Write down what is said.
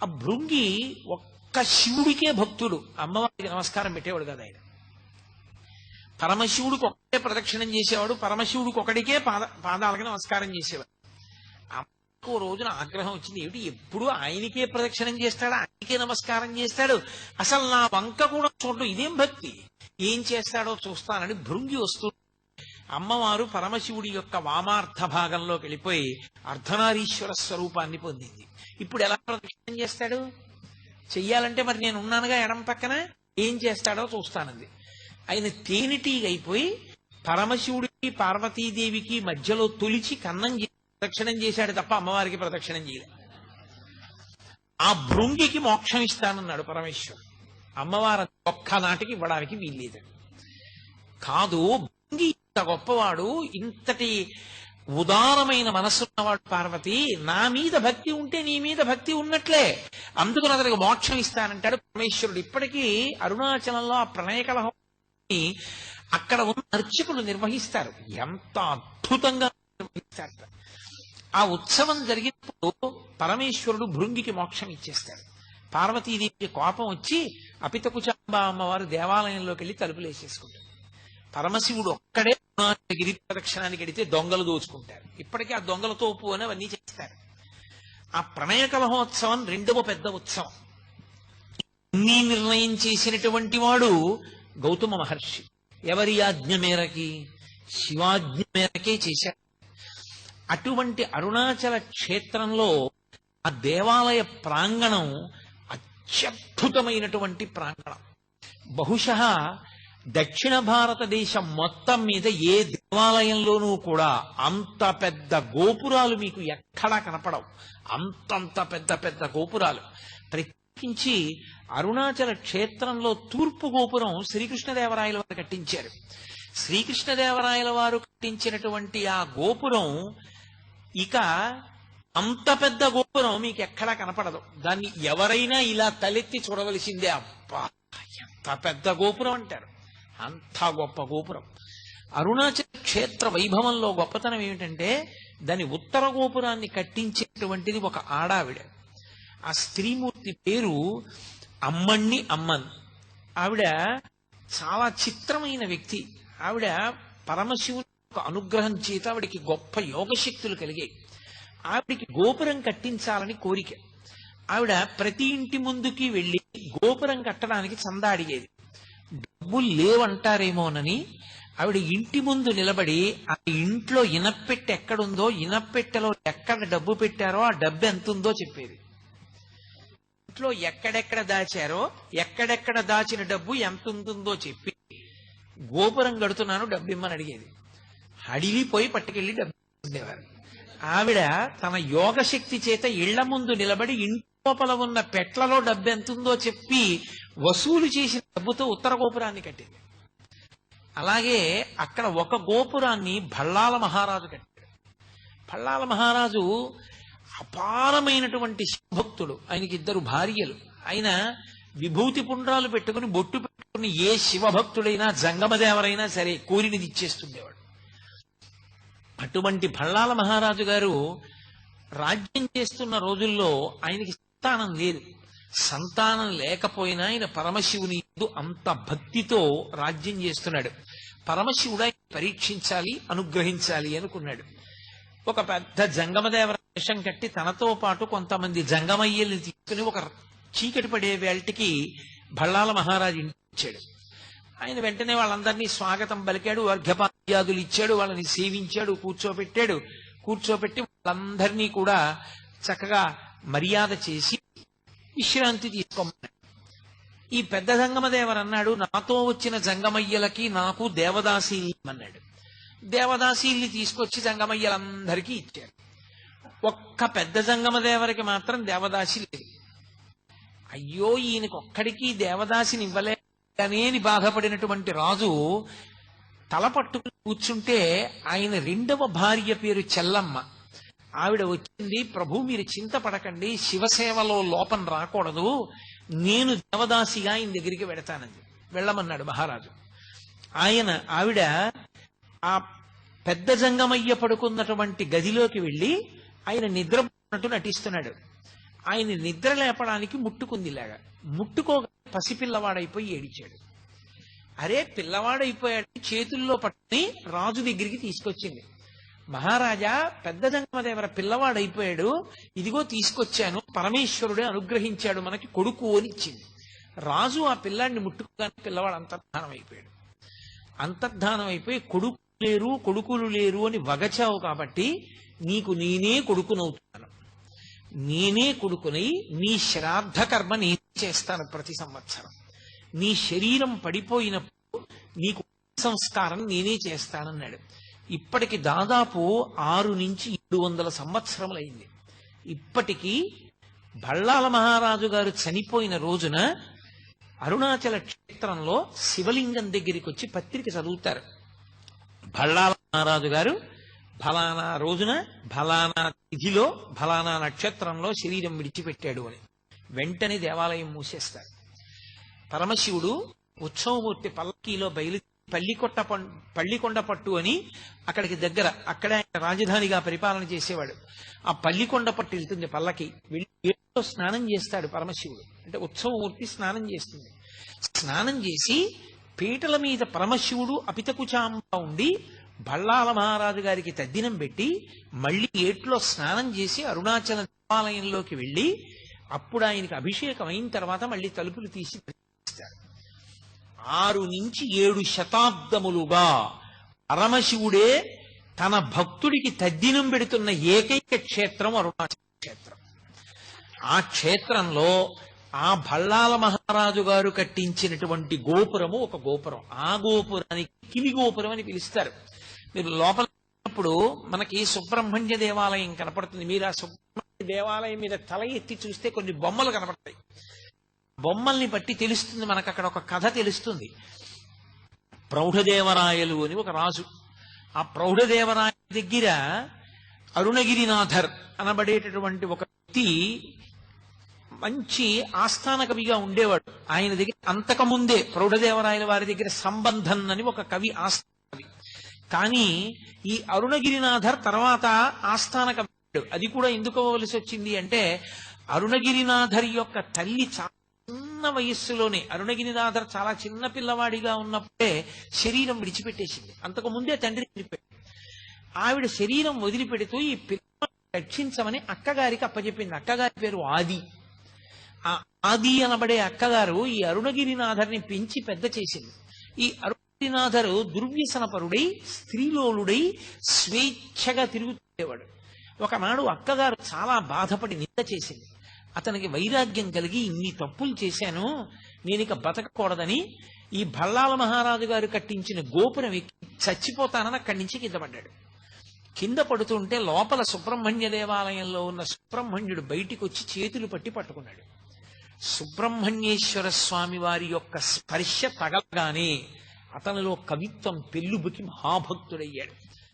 ఆ భృంగి ఒక్క శివుడికే భక్తుడు, అమ్మవారికి నమస్కారం పెట్టేవాడు కదా ఆయన. పరమశివుడికి ఒక్కటే ప్రదక్షిణం చేసేవాడు, పరమశివుడికి ఒకడికే పాదాలకి నమస్కారం చేసేవాడు. అమ్మకు రోజున ఆగ్రహం వచ్చింది, ఏమిటి ఎప్పుడు ఆయనకే ప్రదక్షిణం చేస్తాడు, ఆయనకే నమస్కారం చేస్తాడు, అసలు నా వంక కూడా చూడడం ఇదేం భక్తి, ఏం చేస్తాడో చూస్తానని భృంగి వస్తూ అమ్మవారు పరమశివుడి యొక్క వామార్థ భాగంలోకి వెళ్ళిపోయి అర్ధనారీశ్వర స్వరూపాన్ని పొందింది. ఇప్పుడు ఎలా ప్రదక్షిణం చేస్తాడు? చెయ్యాలంటే మరి నేను ఉన్నానుగా ఎడం పక్కన, ఏం చేస్తాడో చూస్తానంది. ఆయన తేనెటీగ అయిపోయి పరమశివుడికి పార్వతీదేవికి మధ్యలో తొలిచి కన్నం ప్రదక్షిణం చేశాడు తప్ప అమ్మవారికి ప్రదక్షిణం చేయలేదు. ఆ భృంగికి మోక్షం ఇస్తానన్నాడు పరమేశ్వరుడు. అమ్మవారు ఒక్కనాటికి ఇవ్వడానికి వీల్లేదండి. కాదు, భృంగి ఇంత గొప్పవాడు, ఇంతటి ఉదారమైన మనస్సున్నవాడు పార్వతి, నా మీద భక్తి ఉంటే నీ మీద భక్తి ఉన్నట్లే, అందుకని అతనికి మోక్షం ఇస్తానంటాడు పరమేశ్వరుడు. ఇప్పటికీ అరుణాచలంలో ఆ ప్రణయ కలహం అక్కడ ఉన్న అర్చకులు నిర్వహిస్తారు, ఎంత అద్భుతంగా నిర్వహిస్తారు. ఆ ఉత్సవం జరిగినప్పుడు పరమేశ్వరుడు భృంగికి మోక్షం ఇచ్చేస్తాడు. పార్వతీదేవికి కోపం వచ్చి అపితకుచాంబ అమ్మవారు దేవాలయంలోకి వెళ్ళి తలుపులు వేసేసుకుంటారు. పరమశివుడు ఒక్కడే గిరి ప్రదక్షిణానికి వెడితే దొంగలు దోచుకుంటారు. ఇప్పటికీ ఆ దొంగల తోపు అని అవన్నీ చేస్తారు. ఆ ప్రణయ కలహోత్సవం రెండవ పెద్ద ఉత్సవం. ఇన్ని నిర్ణయం చేసినటువంటి వాడు గౌతమ మహర్షి. ఎవరి ఆజ్ఞ మేరకి? శివాజ్ఞ మేరకే చేశారు. అటువంటి అరుణాచల క్షేత్రంలో ఆ దేవాలయ ప్రాంగణం అత్యద్భుతమైనటువంటి ప్రాంగణం. బహుశః దక్షిణ భారతదేశం మొత్తం మీద ఏ దేవాలయంలోనూ కూడా అంత పెద్ద గోపురాలు మీకు ఎక్కడా కనపడవు. అంతంత పెద్ద పెద్ద గోపురాలు. ప్రత్యేకించి అరుణాచల క్షేత్రంలో తూర్పు గోపురం శ్రీకృష్ణదేవరాయల వారు కట్టించారు. శ్రీకృష్ణదేవరాయల వారు కట్టించినటువంటి ఆ గోపురం ఇక అంత పెద్ద గోపురం మీకు ఎక్కడా కనపడదు. దాన్ని ఎవరైనా ఇలా తలెత్తి చూడవలసిందే. అబ్బా, ఎంత పెద్ద గోపురం అంటారు. అంత గొప్ప గోపురం. అరుణాచల క్షేత్ర వైభవంలో గొప్పతనం ఏమిటంటే దాని ఉత్తర గోపురాన్ని కట్టించేటువంటిది ఒక ఆడావిడ. ఆ స్త్రీమూర్తి పేరు అమ్మణ్ణి అమ్మన్. ఆవిడ చాలా చిత్రమైన వ్యక్తి. ఆవిడ పరమశివుని యొక్క అనుగ్రహం చేత ఆవిడికి గొప్ప యోగశక్తులు కలిగాయి. ఆవిడికి గోపురం కట్టించాలని కోరిక. ఆవిడ ప్రతి ఇంటి ముందుకి వెళ్లి గోపురం కట్టడానికి చందా అడిగేది. డబ్బులు లేవంటారేమోనని ఆవిడ ఇంటి ముందు నిలబడి ఆ ఇంట్లో ఇనప్పెట్టె ఎక్కడుందో, ఇనప్పెట్టెలో ఎక్కడ డబ్బు పెట్టారో ఆ డబ్బు ఎంత ఉందో చెప్పేది. ఇంట్లో ఎక్కడెక్కడ దాచారో, ఎక్కడెక్కడ దాచిన డబ్బు ఎంత ఉంటుందో చెప్పి గోపురం కడుతున్నాను డబ్బు ఇమ్మని అడిగేది. అడిగిపోయి పట్టుకెళ్లి డబ్బు ఉండేవారు. ఆవిడ తన యోగశక్తి చేత ఇళ్ల ముందు నిలబడి ఇంటి లోపల ఉన్న పెట్లలో డబ్బు ఎంతుందో చెప్పి వసూలు చేసిన డబ్బుతో ఉత్తర గోపురాన్ని కట్టింది. అలాగే అక్కడ ఒక గోపురాన్ని భళ్ళాల మహారాజు కట్టాడు. భళ్ళాల మహారాజు అపారమైనటువంటి శివభక్తుడు. ఆయనకి 2 భార్యలు. ఆయన విభూతి పుండ్రాలు పెట్టుకుని బొట్టు పెట్టుకుని ఏ శివభక్తుడైనా జంగమదేవరైనా సరే కోరినది ఇచ్చేస్తుండేవాడు. అటువంటి భళ్ళాల మహారాజు గారు రాజ్యం చేస్తున్న రోజుల్లో ఆయనకి సంతానం లేదు. సంతానం లేకపోయినా ఆయన పరమశివుని అంత భక్తితో రాజ్యం చేస్తున్నాడు. పరమశివుడు ఆయన పరీక్షించాలి, అనుగ్రహించాలి అనుకున్నాడు. ఒక పెద్ద జంగమదేవర వేషం కట్టి తనతో పాటు కొంతమంది జంగమయ్యల్ని తీసుకుని ఒక చీకటి పడే వేళటికి భళ్ళాల మహారాజు ఇంటికి వచ్చాడు. ఆయన వెంటనే వాళ్ళందరినీ స్వాగతం పలికాడు, అర్ఘ్యపాద్యాదులు ఇచ్చాడు, వాళ్ళని సేవించాడు, కూర్చోపెట్టి వాళ్ళందరినీ కూడా చక్కగా మర్యాద చేసి విశ్రాంతి తీసుకోమన్నాడు. ఈ పెద్ద జంగమదేవరు అన్నాడు, నాతో వచ్చిన జంగమయ్యలకి నాకు దేవదాసీల్ని అన్నాడు. దేవదాసీల్ని తీసుకొచ్చి జంగమయ్యలందరికీ ఇచ్చారు. ఒక్క పెద్ద జంగమదేవరికి మాత్రం దేవదాసి లేదు. అయ్యో, ఈయనకి ఒక్కడికి దేవదాసిని ఇవ్వలేకనే బాధపడినటువంటి రాజు తల పట్టుకుని కూర్చుంటే ఆయన 2వ భార్య పేరు చెల్లమ్మ. ఆవిడ వచ్చింది, ప్రభు మీరు చింతపడకండి, శివసేవలో లోపం రాకూడదు, నేను దేవదాసిగా ఆయన దగ్గరికి వెడతానంది. వెళ్ళమన్నాడు మహారాజు. ఆవిడ ఆ పెద్ద జంగమయ్య పడుకున్నటువంటి గదిలోకి వెళ్ళి ఆయన నిద్రపోతున్నట్టు నటిస్తున్నాడు. ఆయన నిద్ర లేపడానికి ముట్టుకుందిలాగా. ముట్టుకోగా పసిపిల్లవాడైపోయి ఏడిచాడు. అరే పిల్లవాడైపోయాడు, చేతుల్లో పట్టుని రాజు దగ్గరికి తీసుకొచ్చింది. మహారాజా, పెద్ద జంగమదేవర పిల్లవాడైపోయాడు, ఇదిగో తీసుకొచ్చాను, పరమేశ్వరుడే అనుగ్రహించాడు, మనకి కొడుకు అని ఇచ్చింది. రాజు ఆ పిల్లాడిని ముట్టుకోగానే పిల్లవాడు అంతర్ధానం అయిపోయాడు. అంతర్ధానం అయిపోయి కొడుకులు లేరు అని వగచావు కాబట్టి నీకు నేనే కొడుకునవుతున్నాను. నేనే కొడుకునై నీ శ్రాద్ధ కర్మ నేనే చేస్తాను ప్రతి సంవత్సరం. నీ శరీరం పడిపోయినప్పుడు నీకు సంస్కారం నేనే చేస్తానన్నాడు. ఇప్పటికి దాదాపు 6 నుంచి 700 సంవత్సరములైంది. ఇప్పటికీ బళ్ళాల మహారాజు గారు చనిపోయిన రోజున అరుణాచల క్షేత్రంలో శివలింగం దగ్గరికి వచ్చి పత్రిక చదువుతారు. బళ్ళాల మహారాజు గారు ఫలానా రోజున ఫలానా తిథిలో ఫలానా నక్షత్రంలో శరీరం విడిచిపెట్టాడు అని. వెంటనే దేవాలయం మూసేస్తారు. పరమశివుడు ఉత్సవమూర్తి పల్లకీలో పల్లికొండ పట్టు అని అక్కడికి దగ్గర, అక్కడే రాజధానిగా పరిపాలన చేసేవాడు. ఆ పల్లికొండ పట్టు వెళ్తుంది పల్లకి. వెళ్ళి ఏట్లో స్నానం చేస్తాడు పరమశివుడు. అంటే ఉత్సవమూర్తి స్నానం చేస్తుంది. స్నానం చేసి పీటల మీద పరమశివుడు అపితకుచాంబ ఉండి బళ్ళాల మహారాజు గారికి తద్దినం పెట్టి మళ్ళీ ఏట్లో స్నానం చేసి అరుణాచల దేవాలయంలోకి వెళ్ళి అప్పుడు ఆయనకి అభిషేకం అయిన తర్వాత మళ్ళీ తలుపులు తీసి 6 నుంచి 7 శతాబ్దములుగా పరమశివుడే తన భక్తుడికి తద్దినం పెడుతున్న ఏకైక క్షేత్రం అరుణాచల క్షేత్రం. ఆ క్షేత్రంలో ఆ బళ్ళాల మహారాజు గారు కట్టించినటువంటి గోపురము ఒక గోపురం. ఆ గోపురానికి కిలి గోపురం అని పిలుస్తారు. మీరు లోపలప్పుడు మనకి సుబ్రహ్మణ్య దేవాలయం కనపడుతుంది. మీరు ఆ సుబ్రహ్మణ్య దేవాలయం మీద తల ఎత్తి చూస్తే కొన్ని బొమ్మలు కనపడతాయి. బొమ్మల్ని బట్టి తెలుస్తుంది మనకు, అక్కడ ఒక కథ తెలుస్తుంది. ప్రౌఢదేవరాయలు అని ఒక రాజు. ఆ ప్రౌఢదేవరాయ దగ్గర అరుణగిరినాథర్ అనబడేటటువంటి ఒక వ్యక్తి మంచి ఆస్థాన కవిగా ఉండేవాడు. ఆయన దగ్గర అంతకుముందే ప్రౌఢదేవరాయల వారి దగ్గర సంబంధం అని ఒక కవి ఆస్థాన కవి. కానీ ఈ అరుణగిరినాథర్ తర్వాత ఆస్థాన కవి. అది కూడా ఎందుకు అవ్వవలసి వచ్చింది అంటే, అరుణగిరినాథర్ యొక్క తల్లి చాలా చిన్న వయస్సులోనే, అరుణగిరినాథర్ చాలా చిన్న పిల్లవాడిగా ఉన్నప్పుడే శరీరం విడిచిపెట్టేసింది. అంతకు ముందే తండ్రి చనిపోయాడు. ఆవిడ శరీరం వదిలిపెడుతూ ఈ పిల్లవాడిని రక్షించమని అక్కగారికి అప్పచెప్పింది. అక్కగారి పేరు ఆది. ఆ ఆది అనబడే అక్కగారు ఈ అరుణగిరినాథర్ని పెంచి పెద్ద చేసింది. ఈ అరుణగిరినాథరు దుర్వ్యసనపరుడై స్త్రీలోలుడై స్వేచ్ఛగా తిరుగుతుండేవాడు. ఒకనాడు అక్కగారు చాలా బాధపడి నింద చేసింది. అతనికి వైరాగ్యం కలిగి ఇన్ని తప్పులు చేశాను, నేనిక బతకకూడదని ఈ బళ్ళాల మహారాజు గారు కట్టించిన గోపురం ఎక్కి చచ్చిపోతానని అక్కడి నుంచి కింద పడ్డాడు. కింద పడుతుంటే లోపల సుబ్రహ్మణ్య దేవాలయంలో ఉన్న సుబ్రహ్మణ్యుడు బయటికి వచ్చి చేతులు పట్టుకున్నాడు. సుబ్రహ్మణ్యేశ్వర స్వామి వారి యొక్క స్పర్శ తగలగానే అతనిలో కవిత్వం పెళ్ళుబుకి మహాభక్తుడయ్యాడు.